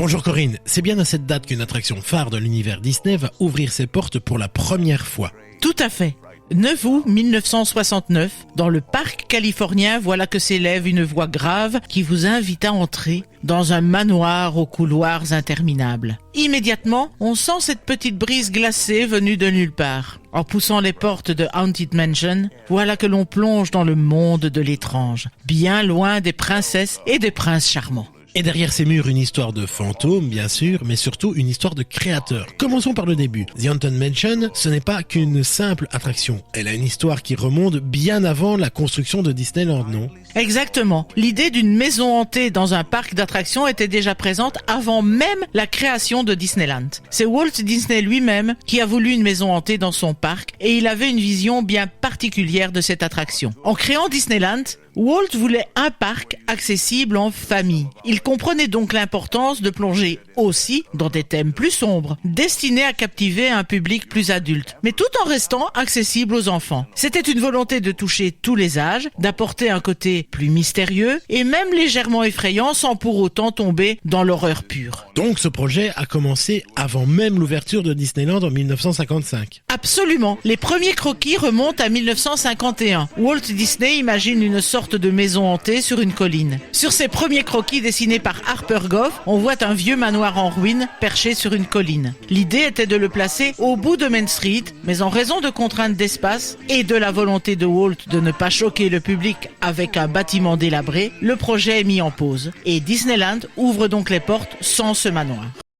Bonjour Corinne, c'est bien à cette date qu'une attraction phare de l'univers Disney va ouvrir ses portes pour la première fois. Tout à fait. 9 août 1969, dans le parc californien, voilà que s'élève une voix grave qui vous invite à entrer dans un manoir aux couloirs interminables. Immédiatement, on sent cette petite brise glacée venue de nulle part. En poussant les portes de Haunted Mansion, voilà que l'on plonge dans le monde de l'étrange, bien loin des princesses et des princes charmants. Et derrière ces murs, une histoire de fantômes, bien sûr, mais surtout une histoire de créateurs. Commençons par le début. The Haunted Mansion, ce n'est pas qu'une simple attraction. Elle a une histoire qui remonte bien avant la construction de Disneyland, non ? Exactement. L'idée d'une maison hantée dans un parc d'attractions était déjà présente avant même la création de Disneyland. C'est Walt Disney lui-même qui a voulu une maison hantée dans son parc et il avait une vision bien particulière de cette attraction. En créant Disneyland, Walt voulait un parc accessible en famille. Il comprenait donc l'importance de plonger aussi dans des thèmes plus sombres, destinés à captiver un public plus adulte, mais tout en restant accessible aux enfants. C'était une volonté de toucher tous les âges, d'apporter un côté plus mystérieux et même légèrement effrayant sans pour autant tomber dans l'horreur pure. Donc ce projet a commencé avant même l'ouverture de Disneyland en 1955. Absolument. Les premiers croquis remontent à 1951. Walt Disney imagine une sorte de maison hantée sur une colline. Sur ces premiers croquis dessinés par Harper Goff, on voit un vieux manoir en ruine perché sur une colline. L'idée était de le placer au bout de Main Street, mais en raison de contraintes d'espace et de la volonté de Walt de ne pas choquer le public avec un bâtiment délabré, le projet est mis en pause. Et Disneyland ouvre donc les portes sans ce manoir.